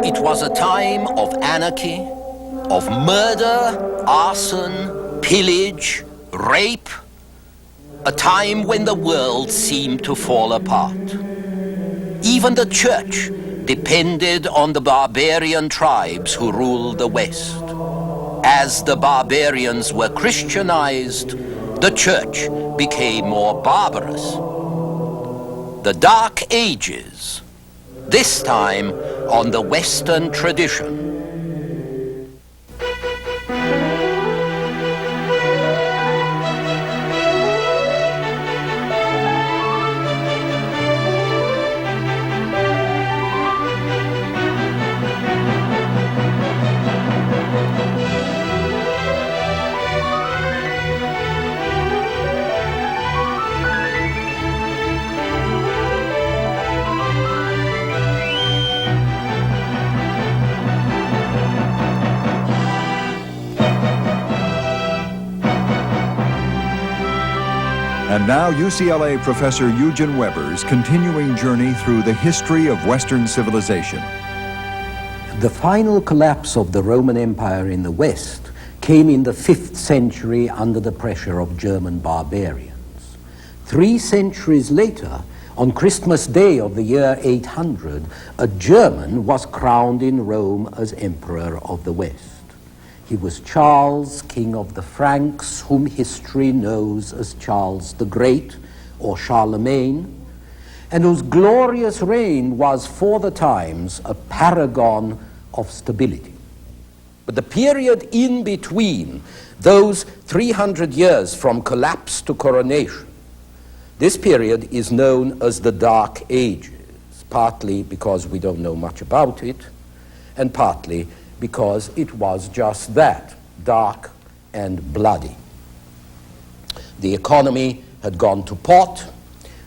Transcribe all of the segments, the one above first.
It was a time of anarchy, of murder, arson, pillage, rape, a time when the world seemed to fall apart. Even the church depended on the barbarian tribes who ruled the West. As the barbarians were Christianized, the church became more barbarous. The Dark Ages, this time on the Western tradition. And now UCLA professor Eugen Weber's continuing journey through the history of Western civilization. The final collapse of the Roman Empire in the West came in the 5th century under the pressure of German barbarians. 3 centuries later, on Christmas Day of the year 800, a German was crowned in Rome as Emperor of the West. He was Charles, King of the Franks, whom history knows as Charles the Great or Charlemagne, and whose glorious reign was for the times a paragon of stability. But the period in between those 300 years from collapse to coronation, this period is known as the Dark Ages, partly because we don't know much about it, and partly because it was just that, dark and bloody. The economy had gone to pot,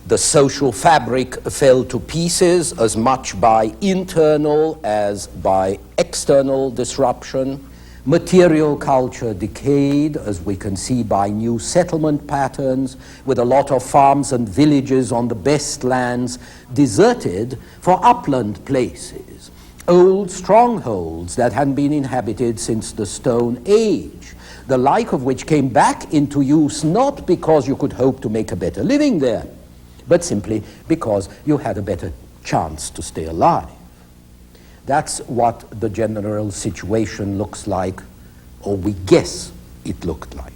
the social fabric fell to pieces as much by internal as by external disruption. Material culture decayed, as we can see by new settlement patterns, with a lot of farms and villages on the best lands deserted for upland places. Old strongholds that hadn't been inhabited since the Stone Age, the like of which came back into use not because you could hope to make a better living there, but simply because you had a better chance to stay alive. That's what the general situation looks like, or we guess it looked like.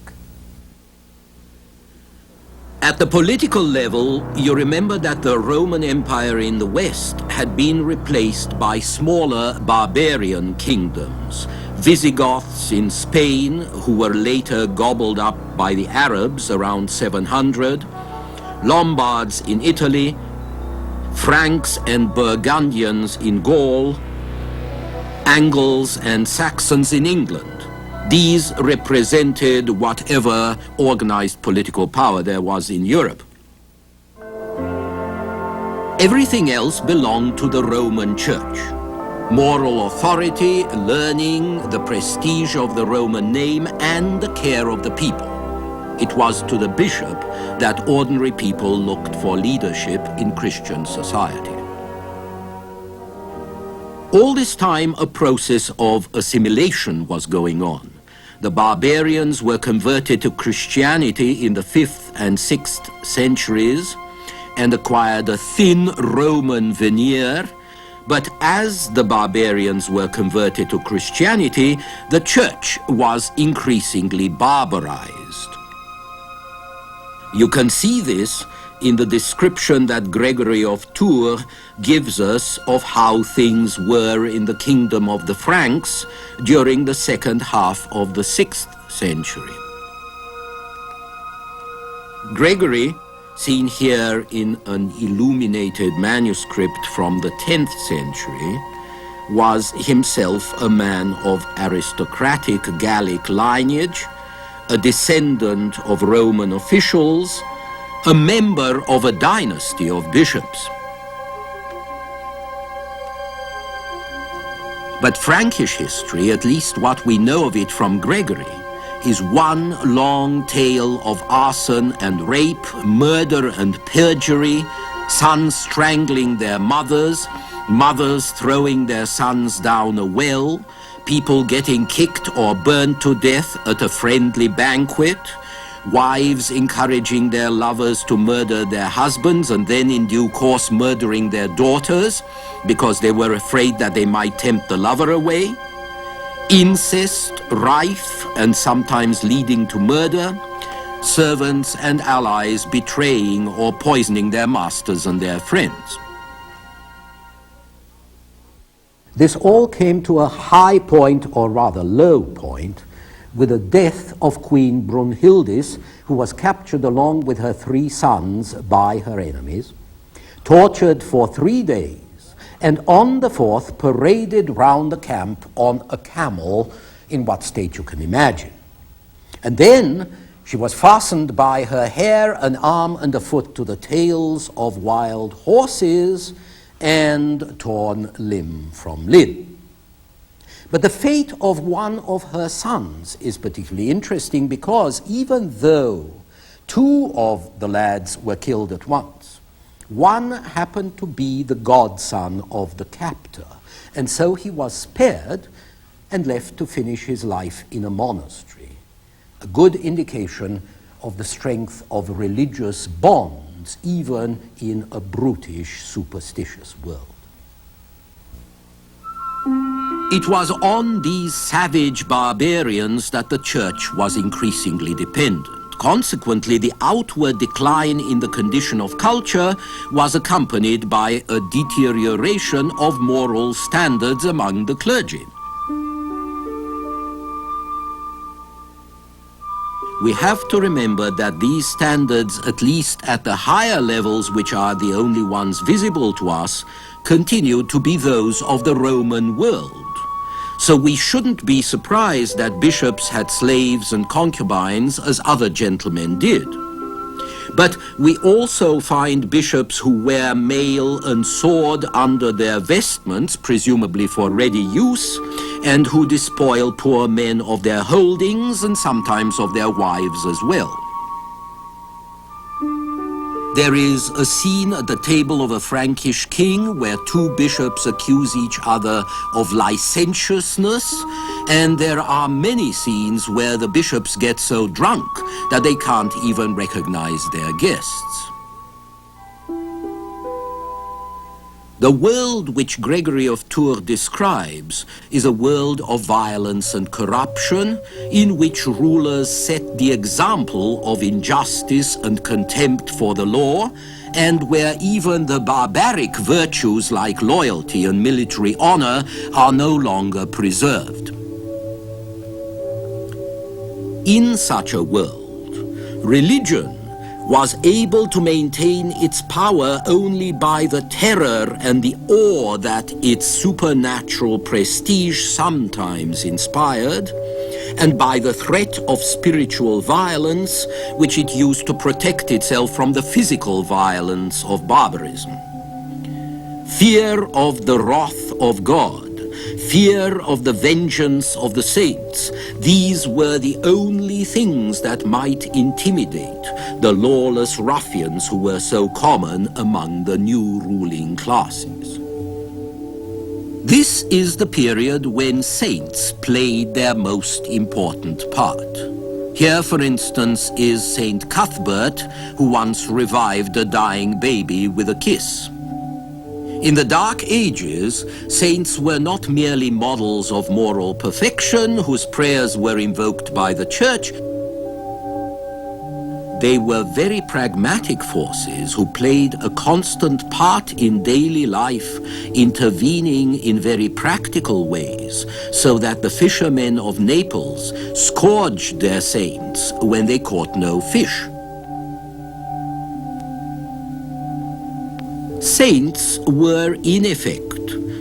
At the political level, you remember that the Roman Empire in the West had been replaced by smaller barbarian kingdoms. Visigoths in Spain, who were later gobbled up by the Arabs around 700, Lombards in Italy, Franks and Burgundians in Gaul, Angles and Saxons in England. These represented whatever organized political power there was in Europe. Everything else belonged to the Roman Church. Moral authority, learning, the prestige of the Roman name, and the care of the people. It was to the bishop that ordinary people looked for leadership in Christian society. All this time, a process of assimilation was going on. The barbarians were converted to Christianity in the 5th and 6th centuries and acquired a thin Roman veneer. But as the barbarians were converted to Christianity, the church was increasingly barbarized. You can see this in the description that Gregory of Tours gives us of how things were in the kingdom of the Franks during the second half of the 6th century. Gregory, seen here in an illuminated manuscript from the 10th century, was himself a man of aristocratic Gallic lineage, a descendant of Roman officials, a member of a dynasty of bishops. But Frankish history, at least what we know of it from Gregory, is one long tale of arson and rape, murder and perjury, sons strangling their mothers, mothers throwing their sons down a well, people getting kicked or burned to death at a friendly banquet, wives encouraging their lovers to murder their husbands and then in due course murdering their daughters because they were afraid that they might tempt the lover away, incest rife and sometimes leading to murder, servants and allies betraying or poisoning their masters and their friends. This all came to a high point, or rather low point, with the death of Queen Brunhildis, who was captured along with her 3 sons by her enemies, tortured for 3 days, and on the 4th paraded round the camp on a camel, in what state you can imagine. And then she was fastened by her hair, an arm and a foot to the tails of wild horses, and torn limb from limb. But the fate of one of her sons is particularly interesting because even though 2 of the lads were killed at once, one happened to be the godson of the captor, and so he was spared and left to finish his life in a monastery, a good indication of the strength of religious bonds even in a brutish, superstitious world. It was on these savage barbarians that the church was increasingly dependent. Consequently, the outward decline in the condition of culture was accompanied by a deterioration of moral standards among the clergy. We have to remember that these standards, at least at the higher levels, which are the only ones visible to us, continued to be those of the Roman world. So we shouldn't be surprised that bishops had slaves and concubines as other gentlemen did. But we also find bishops who wear mail and sword under their vestments, presumably for ready use, and who despoil poor men of their holdings and sometimes of their wives as well. There is a scene at the table of a Frankish king where 2 bishops accuse each other of licentiousness, and there are many scenes where the bishops get so drunk that they can't even recognize their guests. The world which Gregory of Tours describes is a world of violence and corruption, in which rulers set the example of injustice and contempt for the law, and where even the barbaric virtues like loyalty and military honor are no longer preserved. In such a world, religion was able to maintain its power only by the terror and the awe that its supernatural prestige sometimes inspired, and by the threat of spiritual violence, which it used to protect itself from the physical violence of barbarism. Fear of the wrath of God, fear of the vengeance of the saints, these were the only things that might intimidate the lawless ruffians who were so common among the new ruling classes. This is the period when saints played their most important part. Here, for instance, is Saint Cuthbert, who once revived a dying baby with a kiss. In the Dark Ages, saints were not merely models of moral perfection whose prayers were invoked by the church. They were very pragmatic forces who played a constant part in daily life, intervening in very practical ways, so that the fishermen of Naples scourged their saints when they caught no fish. Saints were, in effect,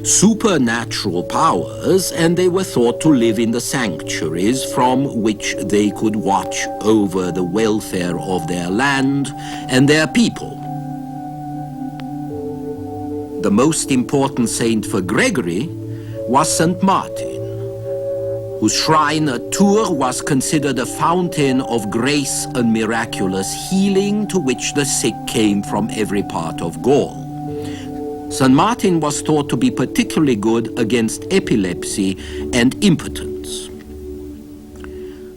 supernatural powers, and they were thought to live in the sanctuaries from which they could watch over the welfare of their land and their people. The most important saint for Gregory was St. Martin, whose shrine at Tours was considered a fountain of grace and miraculous healing to which the sick came from every part of Gaul. St. Martin was thought to be particularly good against epilepsy and impotence.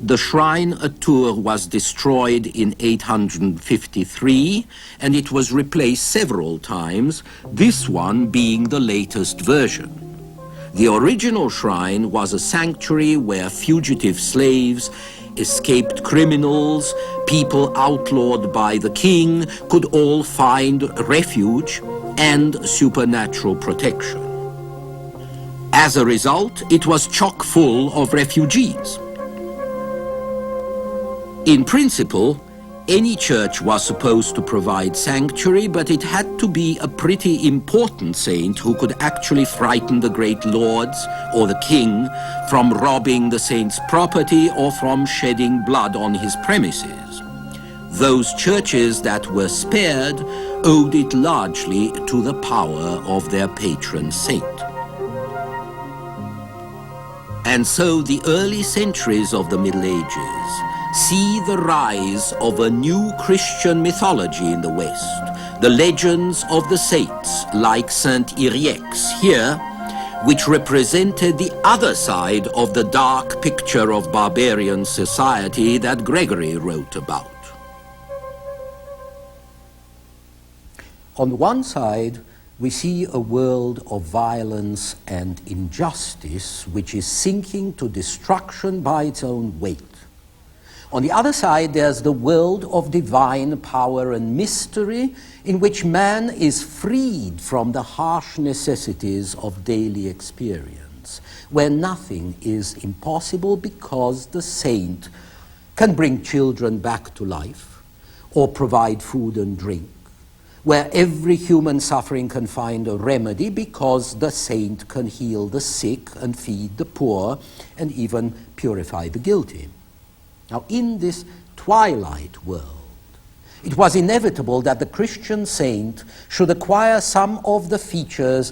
The shrine at Tours was destroyed in 853, and it was replaced several times, this one being the latest version. The original shrine was a sanctuary where fugitive slaves, escaped criminals, people outlawed by the king could all find refuge and supernatural protection. As a result, it was chock full of refugees. In principle, any church was supposed to provide sanctuary, but it had to be a pretty important saint who could actually frighten the great lords or the king from robbing the saint's property or from shedding blood on his premises. Those churches that were spared owed it largely to the power of their patron saint. And so the early centuries of the Middle Ages see the rise of a new Christian mythology in the West, the legends of the saints like Saint Yrieix here, which represented the other side of the dark picture of barbarian society that Gregory wrote about. On one side, we see a world of violence and injustice which is sinking to destruction by its own weight. On the other side, there's the world of divine power and mystery in which man is freed from the harsh necessities of daily experience, where nothing is impossible because the saint can bring children back to life or provide food and drink, where every human suffering can find a remedy because the saint can heal the sick and feed the poor and even purify the guilty. Now, in this twilight world, it was inevitable that the Christian saint should acquire some of the features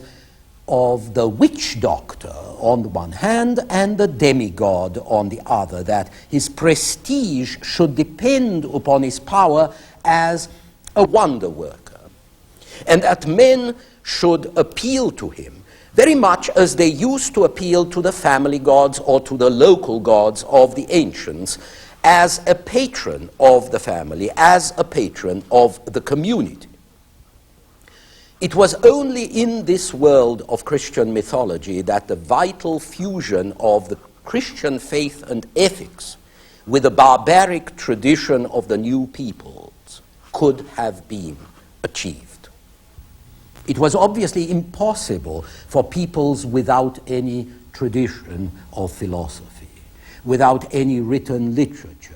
of the witch doctor on the one hand and the demigod on the other, that his prestige should depend upon his power as a wonder worker, and that men should appeal to him very much as they used to appeal to the family gods or to the local gods of the ancients, as a patron of the family, as a patron of the community. It was only in this world of Christian mythology that the vital fusion of the Christian faith and ethics with the barbaric tradition of the new peoples could have been achieved. It was obviously impossible for peoples without any tradition of philosophy, without any written literature,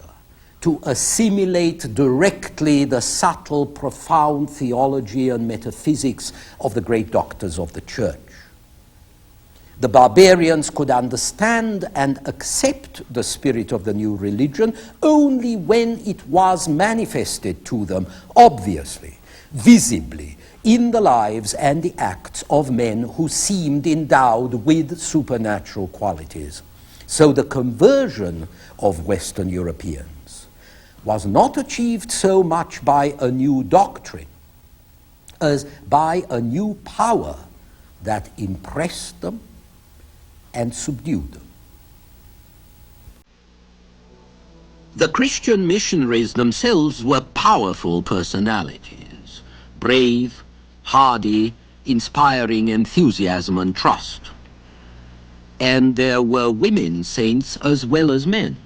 to assimilate directly the subtle, profound theology and metaphysics of the great doctors of the church. The barbarians could understand and accept the spirit of the new religion only when it was manifested to them, obviously, visibly, in the lives and the acts of men who seemed endowed with supernatural qualities. So the conversion of Western Europeans was not achieved so much by a new doctrine as by a new power that impressed them and subdued them. The Christian missionaries themselves were powerful personalities, brave, hardy, inspiring enthusiasm and trust. And there were women saints as well as men.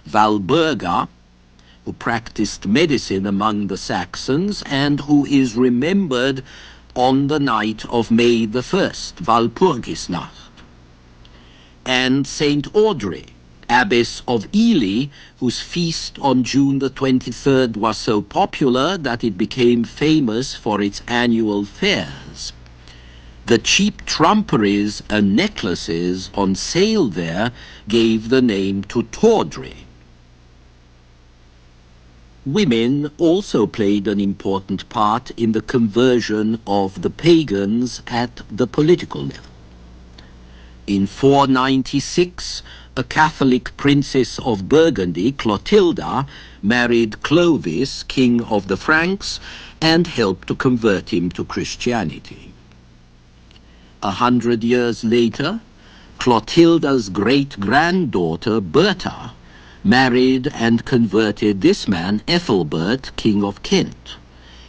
Walburga, who practiced medicine among the Saxons and who is remembered on the night of May the 1st, Walpurgisnacht. And Saint Audrey, abbess of Ely, whose feast on June the 23rd was so popular that it became famous for its annual fairs. The cheap trumperies and necklaces on sale there gave the name to tawdry. Women also played an important part in the conversion of the pagans at the political level. In 496, a Catholic princess of Burgundy, Clotilda, married Clovis, king of the Franks, and helped to convert him to Christianity. 100 years later, Clotilda's great-granddaughter, Bertha, married and converted this man, Ethelbert, king of Kent,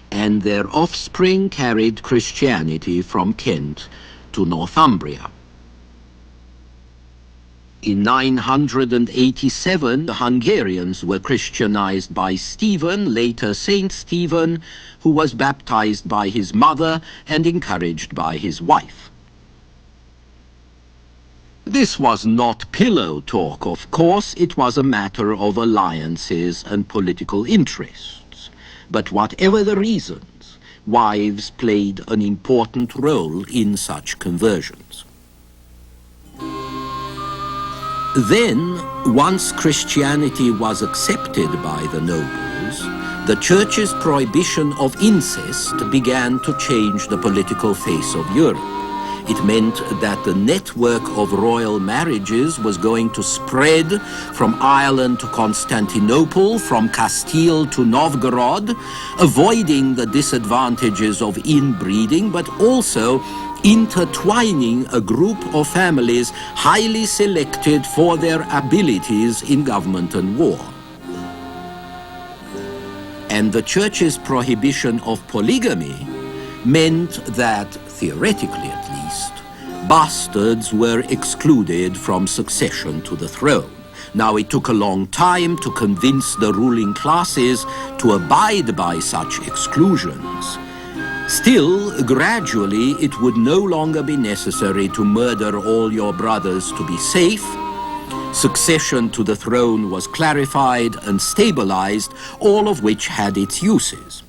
and their offspring carried Christianity from Kent to Northumbria. In 987, the Hungarians were Christianized by Stephen, later Saint Stephen, who was baptized by his mother and encouraged by his wife. This was not pillow talk, of course. It was a matter of alliances and political interests. But whatever the reasons, wives played an important role in such conversions. Then, once Christianity was accepted by the nobles, the Church's prohibition of incest began to change the political face of Europe. It meant that the network of royal marriages was going to spread from Ireland to Constantinople, from Castile to Novgorod, avoiding the disadvantages of inbreeding, but also intertwining a group of families highly selected for their abilities in government and war. And the Church's prohibition of polygamy meant that, theoretically at least, bastards were excluded from succession to the throne. Now, it took a long time to convince the ruling classes to abide by such exclusions. Still, gradually, it would no longer be necessary to murder all your brothers to be safe. Succession to the throne was clarified and stabilized, all of which had its uses.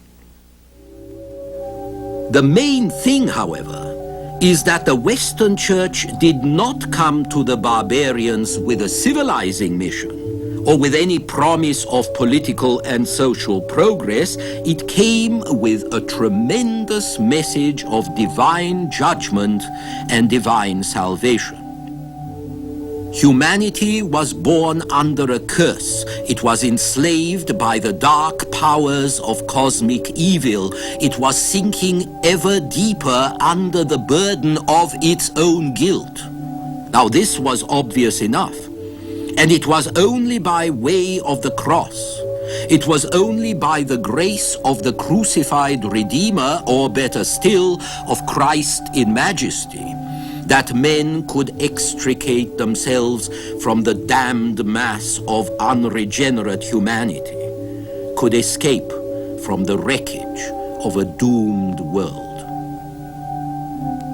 The main thing, however, is that the Western Church did not come to the barbarians with a civilizing mission or with any promise of political and social progress. It came with a tremendous message of divine judgment and divine salvation. Humanity was born under a curse. It was enslaved by the dark powers of cosmic evil. It was sinking ever deeper under the burden of its own guilt. Now, this was obvious enough. And it was only by way of the cross, it was only by the grace of the crucified Redeemer, or better still, of Christ in majesty, that men could extricate themselves from the damned mass of unregenerate humanity, could escape from the wreckage of a doomed world.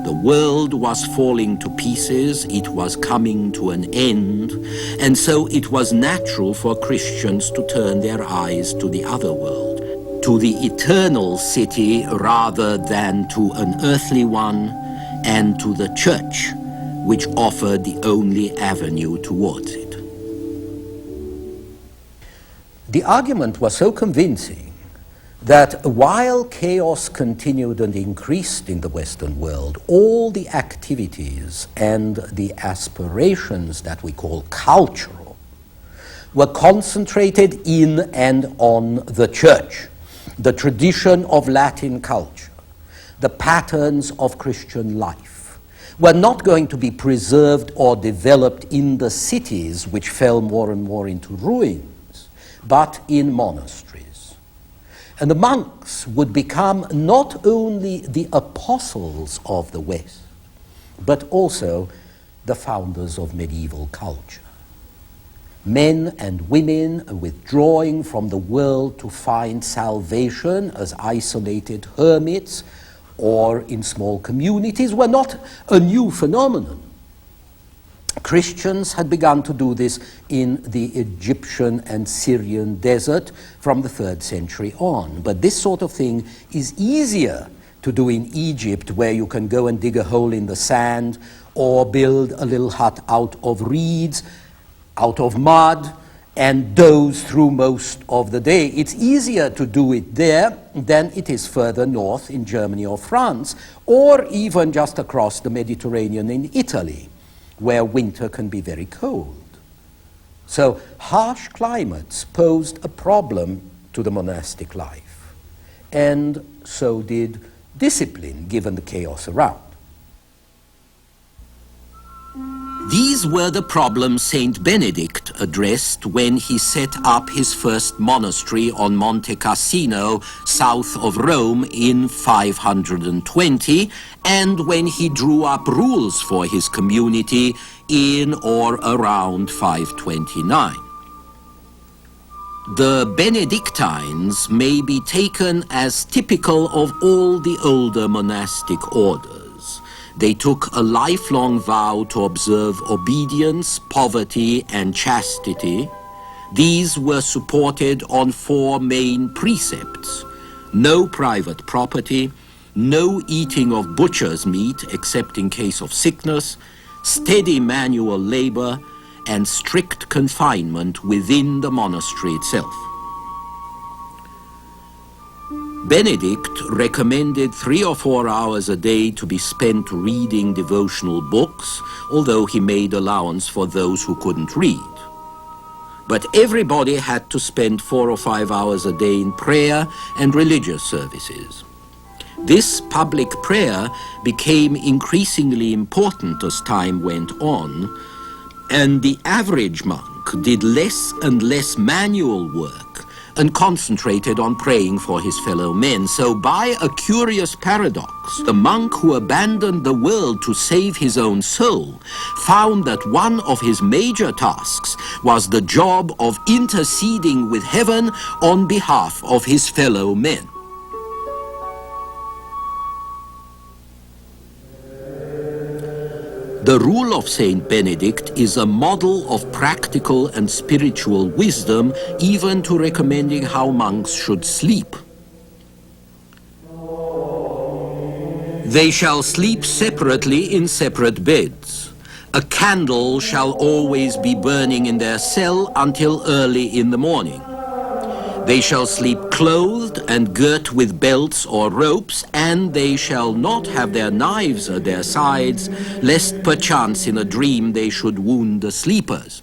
The world was falling to pieces, it was coming to an end, and so it was natural for Christians to turn their eyes to the other world, to the eternal city rather than to an earthly one, and to the Church, which offered the only avenue towards it. The argument was so convincing that while chaos continued and increased in the Western world, all the activities and the aspirations that we call cultural were concentrated in and on the Church, the tradition of Latin culture, the patterns of Christian life, were not going to be preserved or developed in the cities which fell more and more into ruins, but in monasteries. And the monks would become not only the apostles of the West, but also the founders of medieval culture. Men and women withdrawing from the world to find salvation as isolated hermits or in small communities were not a new phenomenon. Christians had begun to do this in the Egyptian and Syrian desert from the 3rd century on. But this sort of thing is easier to do in Egypt, where you can go and dig a hole in the sand or build a little hut out of reeds, out of mud, and doze through most of the day. It's easier to do it there than it is further north in Germany or France, or even just across the Mediterranean in Italy, where winter can be very cold. So harsh climates posed a problem to the monastic life, and so did discipline, given the chaos around. These were the problems Saint Benedict addressed when he set up his first monastery on Monte Cassino, south of Rome, in 520, and when he drew up rules for his community in or around 529. The Benedictines may be taken as typical of all the older monastic orders. They took a lifelong vow to observe obedience, poverty, and chastity. These were supported on 4 main precepts: no private property, no eating of butcher's meat except in case of sickness, steady manual labor, and strict confinement within the monastery itself. Benedict recommended 3 or 4 hours a day to be spent reading devotional books, although he made allowance for those who couldn't read. But everybody had to spend 4 or 5 hours a day in prayer and religious services. This public prayer became increasingly important as time went on, and the average monk did less and less manual work and concentrated on praying for his fellow men. So by a curious paradox, the monk who abandoned the world to save his own soul found that one of his major tasks was the job of interceding with heaven on behalf of his fellow men. The rule of Saint Benedict is a model of practical and spiritual wisdom, even to recommending how monks should sleep. They shall sleep separately in separate beds. A candle shall always be burning in their cell until early in the morning. They shall sleep clothed and girt with belts or ropes, and they shall not have their knives at their sides, lest perchance in a dream they should wound the sleepers.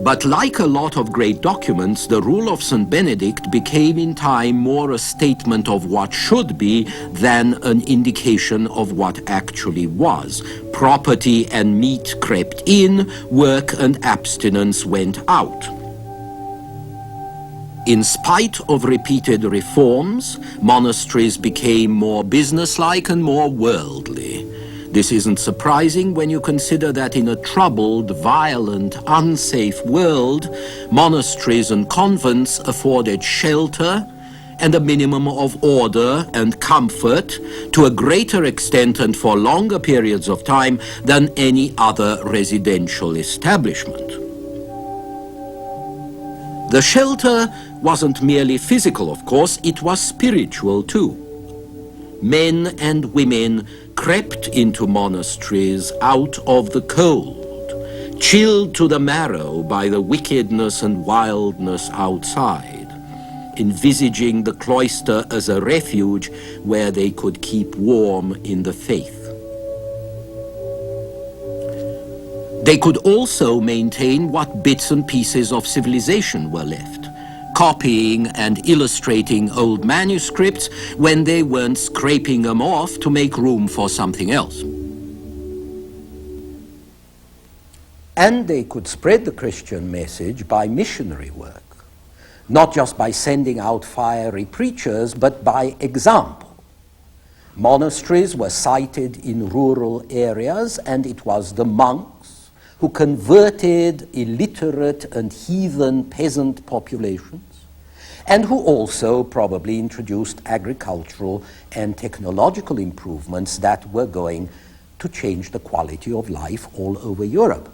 But like a lot of great documents, the rule of St. Benedict became in time more a statement of what should be than an indication of what actually was. Property and meat crept in, work and abstinence went out. In spite of repeated reforms, monasteries became more businesslike and more worldly. This isn't surprising when you consider that in a troubled, violent, unsafe world, monasteries and convents afforded shelter and a minimum of order and comfort to a greater extent and for longer periods of time than any other residential establishment. The shelter wasn't merely physical, of course, it was spiritual too. Men and women crept into monasteries out of the cold, chilled to the marrow by the wickedness and wildness outside, envisaging the cloister as a refuge where they could keep warm in the faith. They could also maintain what bits and pieces of civilization were left, copying and illustrating old manuscripts when they weren't scraping them off to make room for something else. And they could spread the Christian message by missionary work, not just by sending out fiery preachers, but by example. Monasteries were sited in rural areas, and it was the monks who converted illiterate and heathen peasant populations, and who also probably introduced agricultural and technological improvements that were going to change the quality of life all over Europe.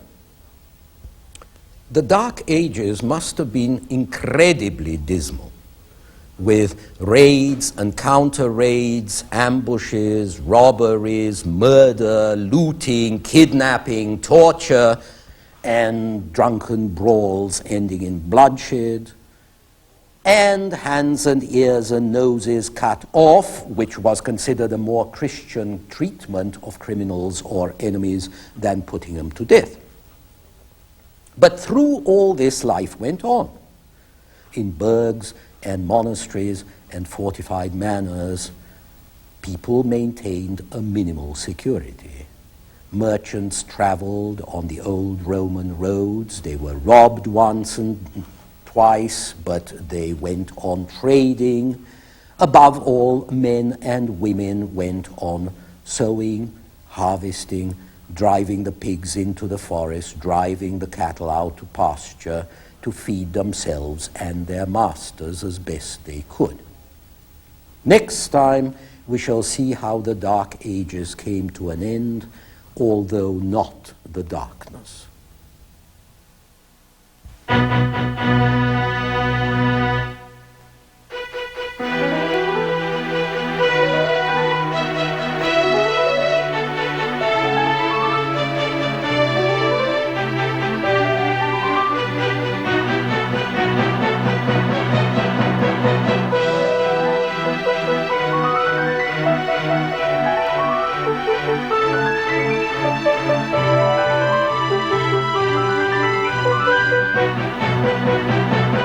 The Dark Ages must have been incredibly dismal, with raids and counter-raids, ambushes, robberies, murder, looting, kidnapping, torture, and drunken brawls ending in bloodshed, and hands and ears and noses cut off, which was considered a more Christian treatment of criminals or enemies than putting them to death. But through all this, life went on. In burghs and monasteries and fortified manors, people maintained a minimal security. Merchants traveled on the old Roman roads. They were robbed once and twice, but they went on trading. Above all, men and women went on sowing, harvesting, driving the pigs into the forest, driving the cattle out to pasture to feed themselves and their masters as best they could. Next time, we shall see how the Dark Ages came to an end, although not the darkness.